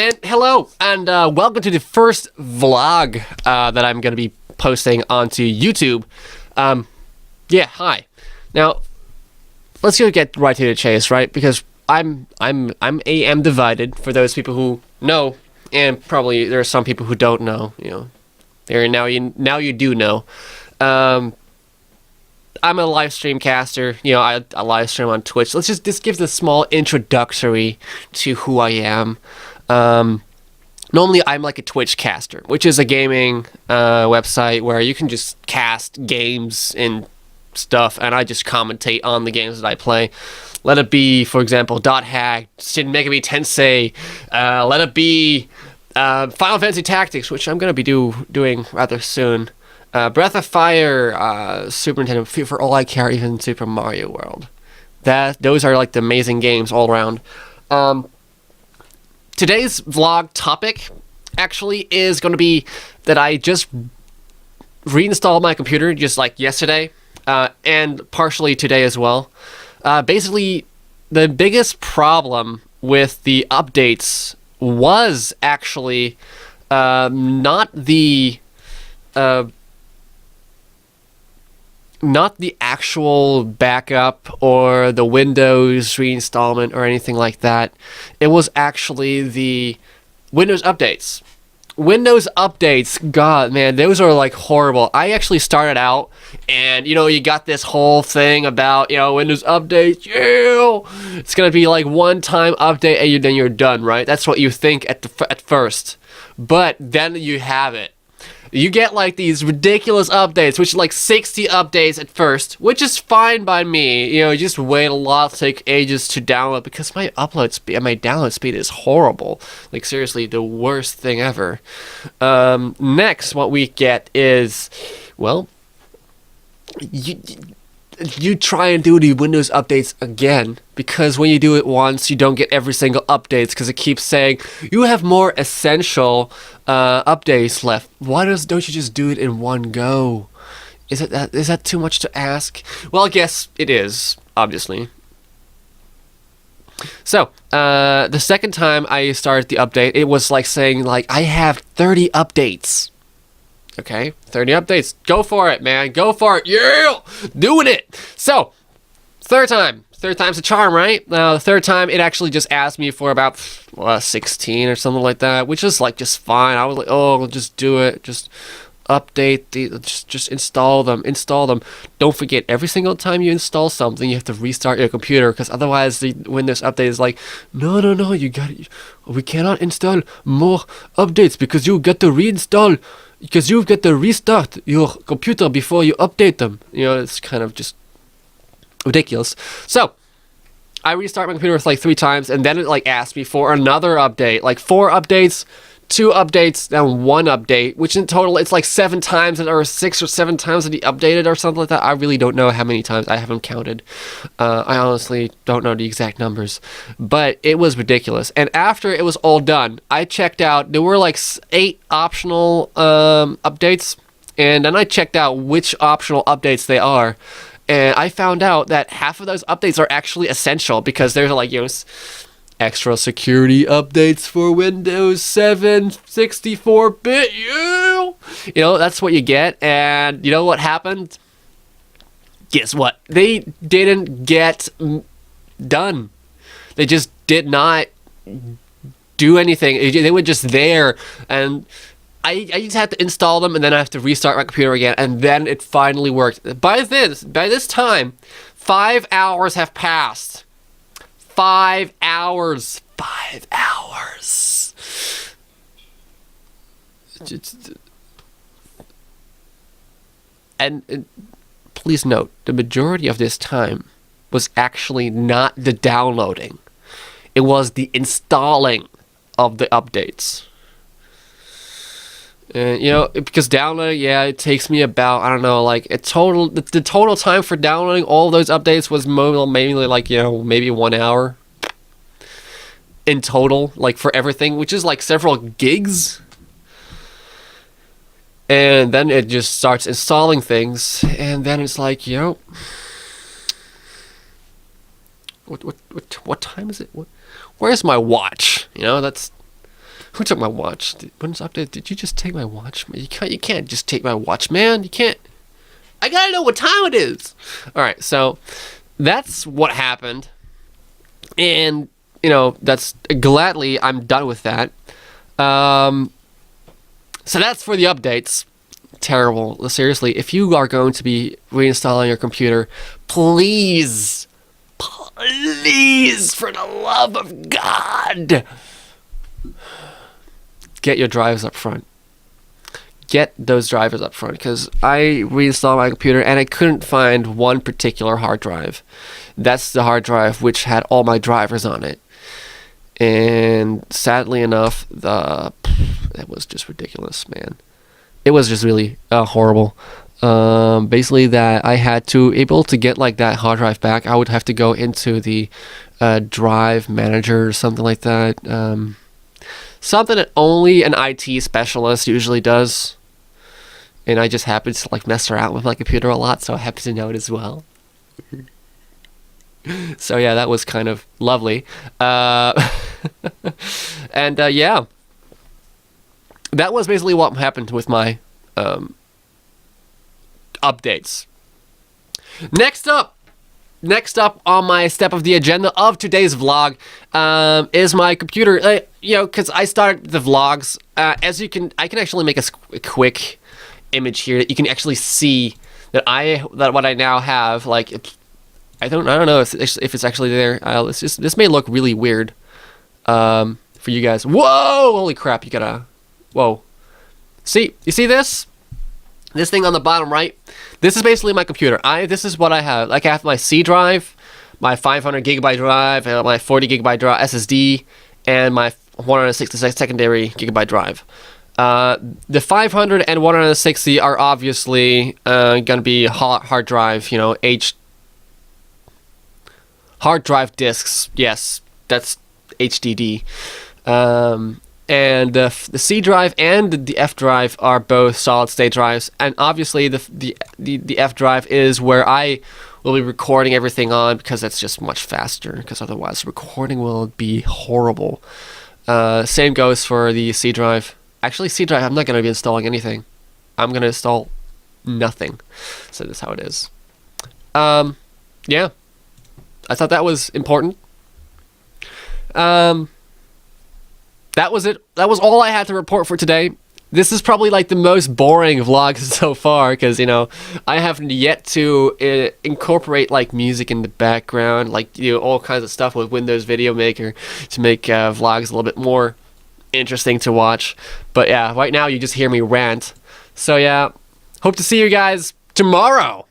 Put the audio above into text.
And hello, and welcome to the first vlog that I'm going to be posting onto YouTube. Yeah, hi. Now, let's get right to the chase, right? Because I'm aMdivided for those people who know, and probably there are some people who don't know. You know, there now you do know. I'm a live stream caster. You know, I live stream on Twitch. This gives a small introductory to who I am. Normally I'm like a Twitch caster, which is a gaming website where you can just cast games and stuff, and I just commentate on the games that I play. Let it be, for example, Dot Hack, Shin Megami Tensei. Let it be Final Fantasy Tactics, which I'm gonna be doing rather soon. Breath of Fire, Super Nintendo, for all I care, even Super Mario World. Those are like the amazing games all around. Today's vlog topic actually is going to be that I just reinstalled my computer just like yesterday, and partially today as well. Basically, the biggest problem with the updates was actually not the actual backup or the Windows reinstallment or anything like that. It was actually the Windows updates. Windows updates, God, man, those are like horrible. I actually started out, and you know, you got this whole thing about, you know, Windows updates. Yeah, it's gonna be like one-time update, and then you're done, right? That's what you think at first, but then you have it. You get like these ridiculous updates, which are like 60 updates at first, which is fine by me. You know, just wait a lot, take ages to download, because my upload speed and my download speed is horrible. Like seriously, the worst thing ever. Next, what we get is, well, you try and do the Windows updates again, because when you do it once, you don't get every single updates, because it keeps saying you have more essential updates left. Why don't you just do it in one go? Is that too much to ask? Well, I guess it is, obviously. So the second time I started the update, it was like saying like I have 30 updates. Okay, 30 updates. Go for it, man. Go for it. Yeah, doing it. So, third time's a charm, right? The third time, it actually just asked me for about 16 or something like that, which is like just fine. I was like, oh, just do it. Just update just install them. Don't forget, every single time you install something, you have to restart your computer, because otherwise the Windows update is like, no, we cannot install more updates because you got to reinstall. Because you've got to restart your computer before you update them. You know, it's kind of just ridiculous. So, I restart my computer like 3 times, and then it like asked me for another update. Like 4 updates, 2 updates, and 1 update. Which in total, it's like 7 times, or 6 or 7 times that he updated or something like that. I really don't know how many times. I haven't counted. I honestly don't know the exact numbers. But it was ridiculous. And after it was all done, I checked out. There were like 8 optional updates. And then I checked out which optional updates they are. And I found out that half of those updates are actually essential, because there's like, you know, extra security updates for Windows 7 64-bit. You know, that's what you get. And you know what happened? Guess what? They didn't get done. They just did not do anything. They were just there, and I just had to install them, and then I have to restart my computer again, and then it finally worked. By this time, 5 hours have passed. 5 hours. 5 hours. And please note, the majority of this time was actually not the downloading. It was the installing of the updates. You know, because downloading, yeah, it takes me about, I don't know, like the total time for downloading all those updates was mainly like, you know, maybe 1 hour in total, like for everything, which is like several gigs. And then it just starts installing things, and then it's like, you know, what time is it? Where's my watch? You know, that's Who took my watch? When's update? Did you just take my watch? You can't just take my watch, man. You can't. I gotta know what time it is. All right, so that's what happened, and you know, that's gladly I'm done with that. So that's for the updates. Terrible. Seriously, if you are going to be reinstalling your computer, please, please, for the love of God, get your drives up front. Get those drivers up front, because I reinstalled my computer and I couldn't find one particular hard drive. That's the hard drive which had all my drivers on it. And sadly enough, that was just ridiculous, man. It was just really horrible. Basically, that I had to able to get like that hard drive back, I would have to go into the drive manager or something like that. Something that only an IT specialist usually does. And I just happened to like mess around with my computer a lot, so I happen to know it as well. So yeah, that was kind of lovely. And yeah, that was basically what happened with my updates. Next up on my step of the agenda of today's vlog is my computer. You know, because I started the vlogs. As you can, I can actually make a quick image here that you can actually see that what I now have. Like, I don't know if it's actually there. This may look really weird for you guys. Whoa! Holy crap! You gotta. Whoa! See, you see this? This thing on the bottom right. This is basically my computer. This is what I have. Like, I have my C drive, my 500 gigabyte drive, and my 40 gigabyte drive SSD, and my 166 secondary gigabyte drive. The 500 and 160 are obviously gonna be hard drive. You know, hard drive disks. Yes, that's HDD. And the C drive and the F drive are both solid state drives, and obviously the F drive is where I will be recording everything on, because that's just much faster, because otherwise recording will be horrible. Same goes for the C drive. Actually, C drive, I'm not going to be installing anything. I'm going to install nothing. So that's how it is. Yeah, I thought that was important. That was it. That was all I had to report for today. This is probably like the most boring vlog so far, because, you know, I haven't yet to incorporate like music in the background, like, you know, all kinds of stuff with Windows Video Maker to make vlogs a little bit more interesting to watch. But yeah, right now you just hear me rant. So yeah, hope to see you guys tomorrow.